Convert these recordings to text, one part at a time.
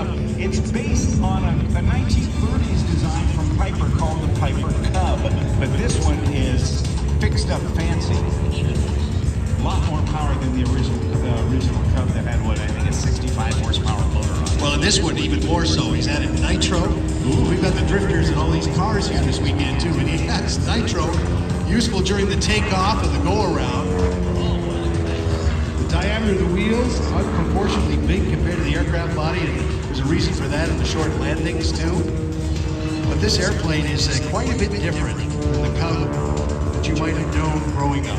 up. It's based on a 1930s design from Piper called the Piper Cub, but this one is fixed up fancy. A lot more power than the original Cub that had, what, I think a 65 horsepower motor on it. Well, in this one, even more so. He's added nitro. Ooh, we've got the drifters and all these cars here this weekend, too. And he has nitro, useful during the takeoff and the go-around. The diameter of the wheels, unproportionately big compared to the aircraft body, and there's a reason for that in the short landings, too. But this airplane is quite a bit different than the Cub that you might have known growing up.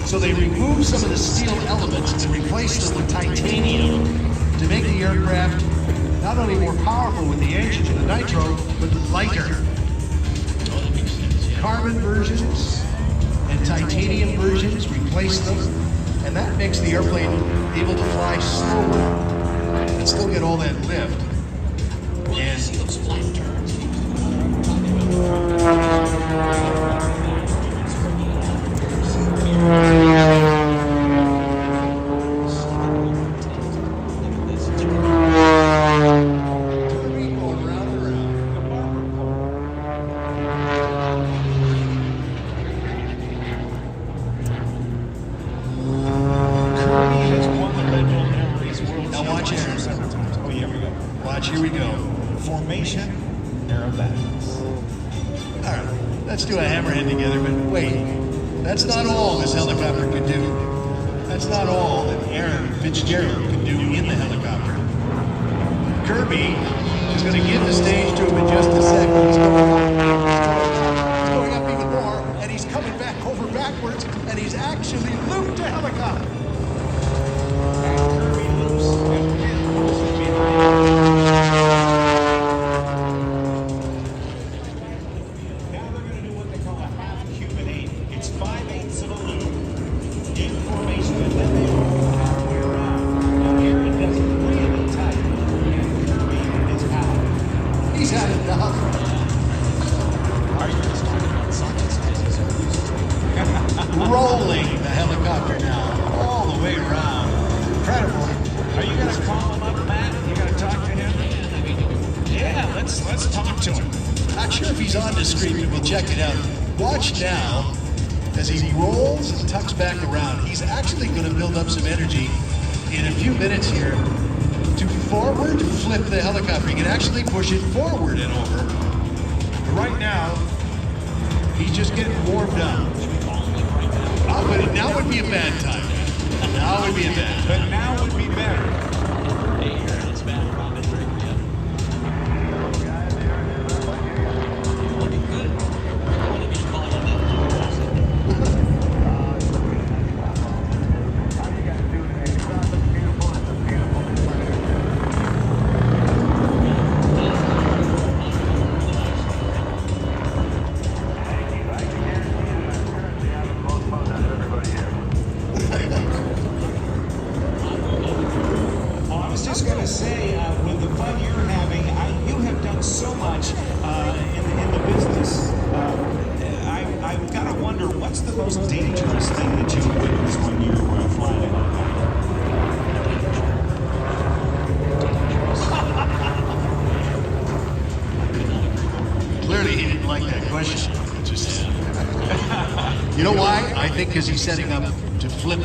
So they removed some of the steel elements and replaced them with titanium to make the aircraft not only more powerful with the engine and the nitro, but lighter. Carbon versions and titanium versions replaced them, and that makes the airplane able to fly slower and still get all that lift. Here we go. Formation, aerobatics. All right, let's do a hammerhead together, but wait, that's not all this helicopter can do. That's not all that Aaron Fitzgerald can do in the helicopter. Kirby is going to give the stage to him in just a second. He's going up even more, and he's coming back over backwards, and he's actually looped a helicopter. Kirby loops. Rolling the helicopter now, all the way around. Incredible. Are you going to call him up, Matt? You going to talk to him? Yeah, let's talk to him. Not sure if he's on the screen, but we'll check it out. Watch now as he rolls and tucks back around. He's actually going to build up some energy in a few minutes here to forward flip the helicopter. He can actually push it forward and over. But right now, he's just getting warmed up. Oh, but now would be a bad time. Now would be a bad time. But now would be better. With the fun you're having, you have done so much in the business. I've got to wonder, what's the most dangerous thing that you witnessed when you were flying? Clearly, he didn't like that question. You know why? I think because he's setting up to flip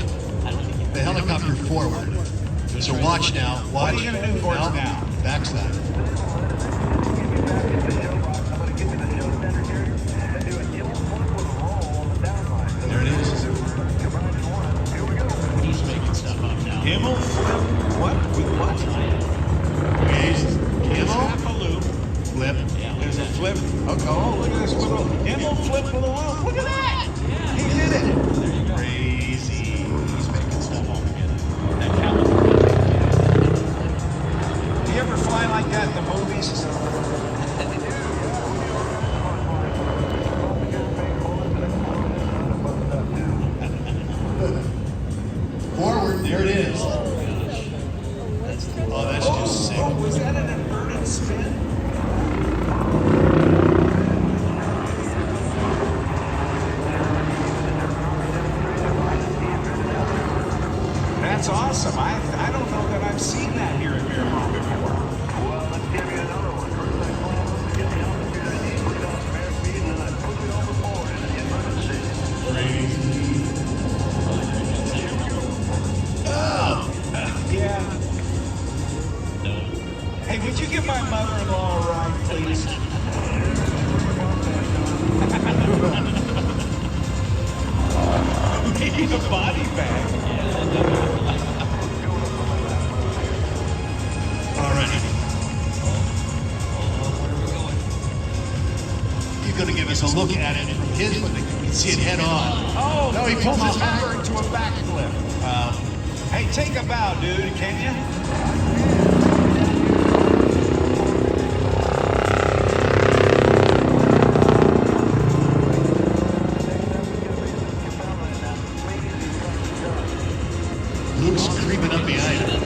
the helicopter forward. So watch now. Watch. What are you going to do for us now? Backside. There it is. He's making stuff up now. Himmel flip. What? With what? Okay. Himmel. Half a loop. Flip. Yeah, There's a flip. Okay. Oh, look at this little Himmel flip with a loop. Look at that. Yeah. He did it. There you go. Crazy. He's making stuff up again. That calendar. Do you ever fly like that in the movies? That's awesome. I don't know that I've seen that here in Miramar before. Well, let's give you another one. First I plan to get the altitude I need, put on some airspeed, and then I push it overboard into the emergency. Oh, yeah. Hey, would you give my mother-in-law a ride, please? Need a body bag. Alrighty. He's going to give us a look at it from his one. You can see it head on. Oh, No, he pulls his back. over into a backflip. Hey, take a bow, dude, can you? Luke's creeping up behind him.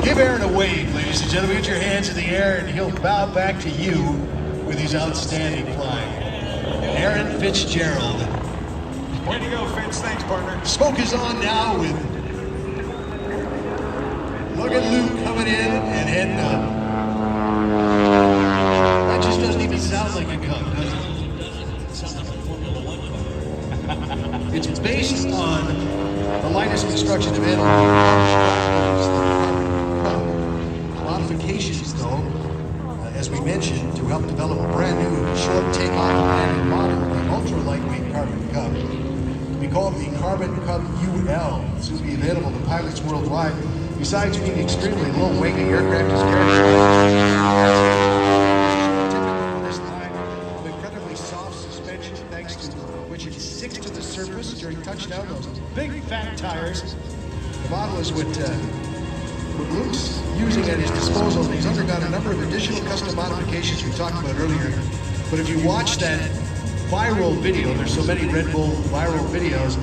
Give Aaron a wave, ladies and gentlemen. Get your hands in the air and he'll bow back to you with his outstanding flying. Aaron Fitzgerald. Way to go, Fitz. Thanks, partner. Smoke is on now with look at Luke coming in and heading up. That just doesn't even sound like a Cub, does it? It's based on the lightest construction available. Modifications, though, as we mentioned, to help develop a brand new short takeoff and landing model, the ultra lightweight Carbon Cub. We call it the Carbon Cub UL. This will be available to pilots worldwide. Besides being extremely low weight, the aircraft is typical for this line of incredibly soft suspension, thanks to which it sticks to the surface during touchdown. Those big fat tires. The model is what Luke's using at his disposal. He's undergone a number of additional custom modifications we talked about earlier. But if you watch that viral video, there's so many Red Bull viral videos,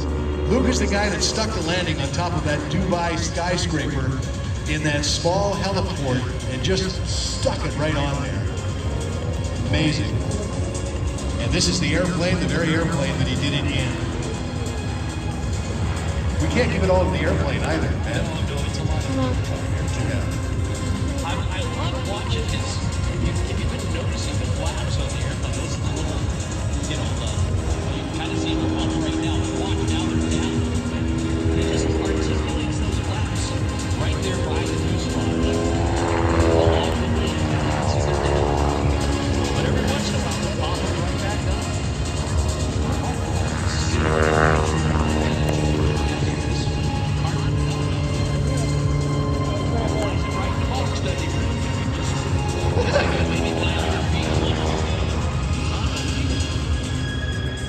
Luke is the guy that stuck the landing on top of that Dubai skyscraper in that small heliport and just stuck it right on there. Amazing. And this is the airplane, the very airplane that he did it in. We can't give it all to the airplane either, man. I love watching his. If you've been noticing the flaps on the airplane, those are the little, you can kind of see them up right now. The flaps now they're down. It just articulates those flaps right there by the fuselage. But every once in a while, they'll pop it right back up.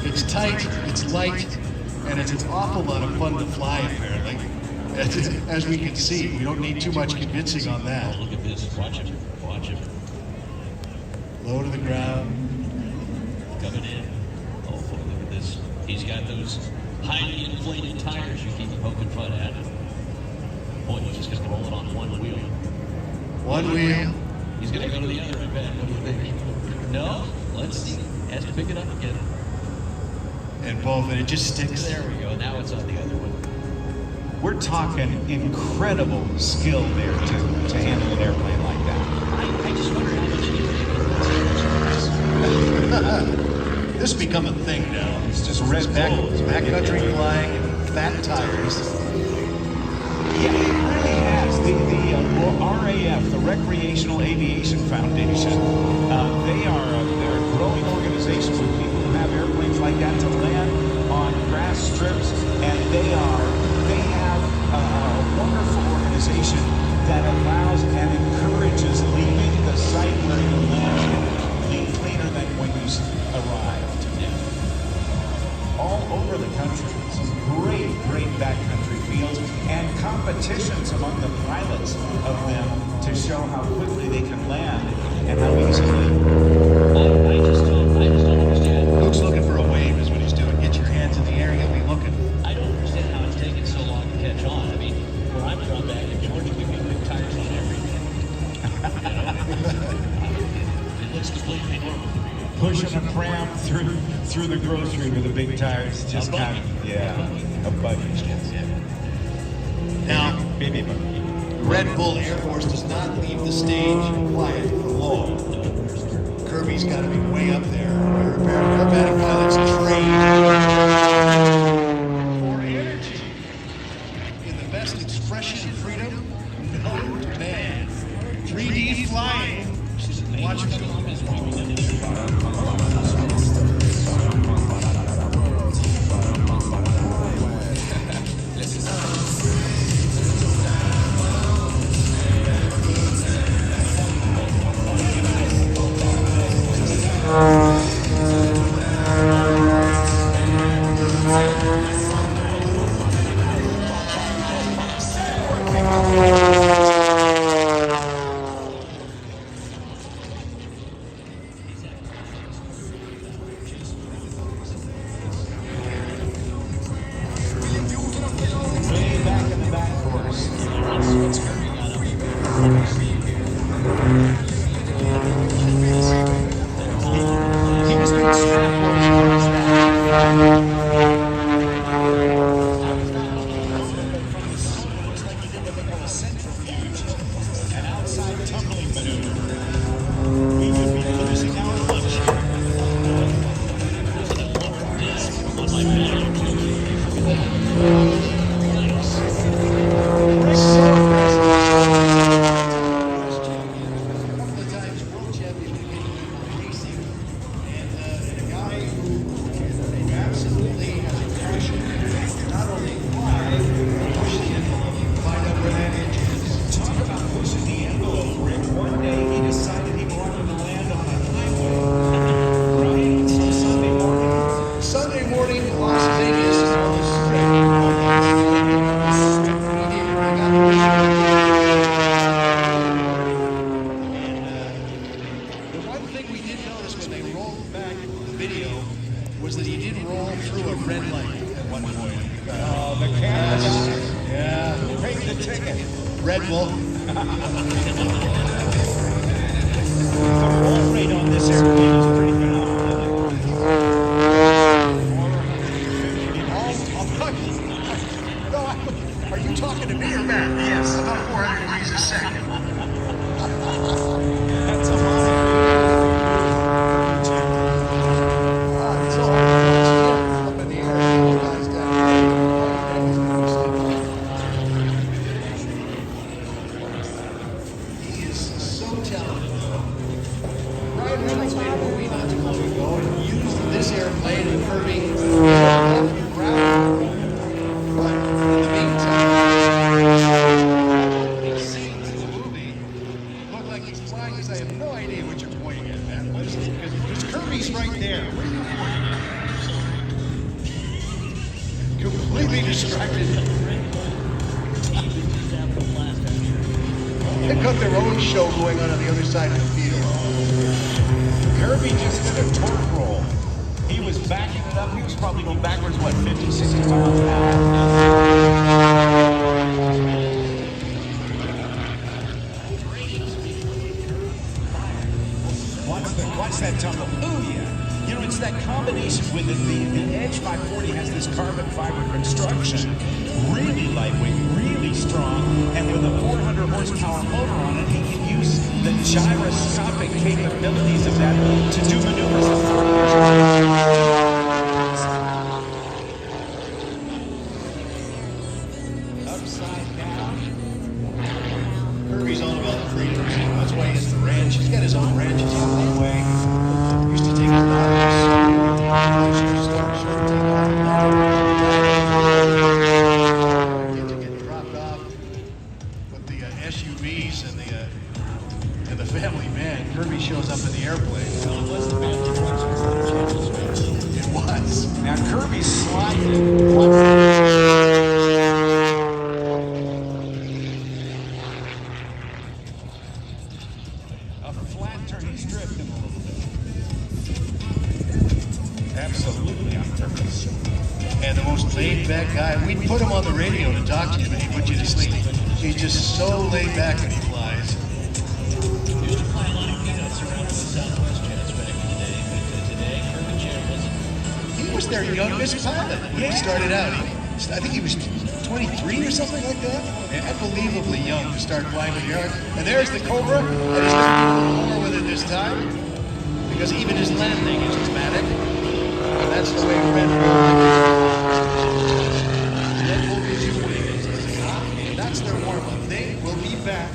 It's tight, it's light, and it's an awful lot of fun to fly, apparently. As we can see, we don't need too much convincing on that. Look at this. Watch him. Watch him. Low to the ground. Coming in. Oh, boy, look at this. He's got those highly inflated tires you keep poking fun at. Boy, he's just going to roll it on one wheel. One wheel. He's going to go to the other, I bet. What do you think? No? Let's see. Has to pick it up again. And both, and it just sticks. There we go. Now it's on the other one. We're talking incredible skill there to handle an airplane like that. I just wonder how much he This become a thing now. It's just red bull. Backcountry flying and fat tires. Yeah, it really has. The RAF, the Recreational Aviation Foundation, they're a growing organization with people who have airplanes like that to land on grass strips, and they have a wonderful organization that allows and encourages leaving the site where you land clean, cleaner than when you arrived. All over the country, some great backcountry fields and competitions among the pilots of them to show how quickly they can land and how easily. I just don't understand. Luke's looking for a wave is what he's doing. Get your hands in the air, he'll be looking. I don't understand how it's taking so long to catch on. I mean, where I'm from back in Georgia, we got big tires on everything. through the grocery with the big tires, just kind of, yeah, a buggy. Now, Baby buggy. Red Bull Air Force does not leave the stage quiet for long. Kirby's got to be way up there. Aerobatic pilots trained for energy. In the best expression of freedom known to man. 3D flying. Watch it. Red Bull. The roll rate on this airplane is pretty phenomenal. Are you talking to me or Matt? Yes. About 400 degrees a second. That's a lot. It's all up in the air. Guys down. He is so talented. Ryan Reynolds made a movie not too long ago and used this airplane and Kirby off the ground. But in the meantime, these scenes in the movie look like he's flying because I have no idea what you're pointing at, man. What is it? Because Kirby's right there. Where are you pointing? Completely distracted. They've got their own show going on the other side of the field. Kirby just did a torque roll. He was backing it up. He was probably going backwards, what, 50, 60 miles an hour? Watch that tumble. Ooh, yeah. You know, it's that combination with it. The Edge 540 has this carbon fiber construction. Really lightweight, really strong, and with a 400 horsepower motor on it, he can use the gyroscopic capabilities of that to do maneuvers at 40 years. Upside down. Kirby's all about the freedom. That's why he has the ranch. He's got his own ranch. He's on the way. Used to take his daughters. Get dropped off with the SUVs and the family van. Kirby shows up in the airplane. It was. Now Kirby's sliding. A flat turn, he's drifting a little bit. Absolutely on purpose. And the most laid-back guy. We'd put him on the radio to talk to you, but he'd put you to sleep. He's just so laid back when he flies. Used to fly a lot of peanuts around the Southwest jets back in the day, but today, Kirby Jam was their youngest pilot when he started out. I think he was 23 or something like that. Unbelievably young to start flying with the airline. And there's the Cobra, and he's going to do a little more with it this time, because even his landing is dramatic. And that's the way Red Bull gives you wings. And that's their warm-up. They will be back.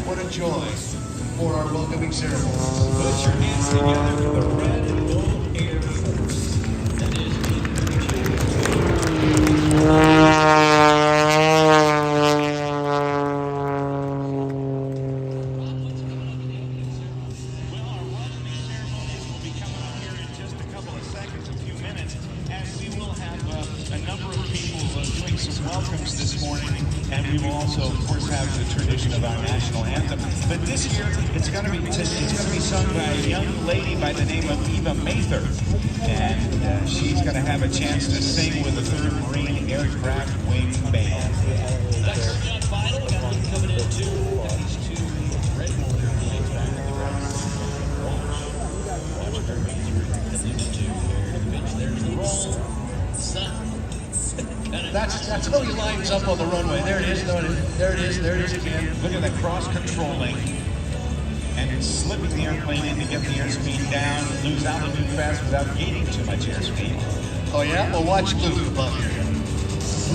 What a joy for our welcoming ceremony. Put your hands together for the Red Bull Air Force. That is Well, our welcoming ceremonies will be coming up here in just a couple of seconds, a few minutes, as we will have a number of people doing some welcomes this morning, and we will also, of course, have the tradition of our national anthem. But this year, it's going to be sung by a young lady by the name of Eva Mather, and she's going to have a chance to sing with the 3rd Marine Aircraft Wing Band. That's Scott Vital. We got one coming in too. Got these two Red Bull airplanes back at the ground. Watch their beats. These two there. There's the roll. Sun. That's how he lines up on the runway. There it is. There it is again. Look at that cross-controlling, and it's slipping the airplane in to get the airspeed down, lose altitude fast without gaining too much airspeed. Oh yeah? Well, watch Luke above here.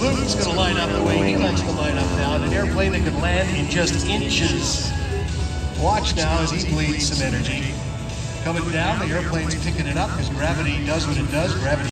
Luke's going to line up the way he likes to line up now. An airplane that can land in just inches. Watch now as he bleeds some energy. Coming down, the airplane's picking it up because gravity does what it does. Gravity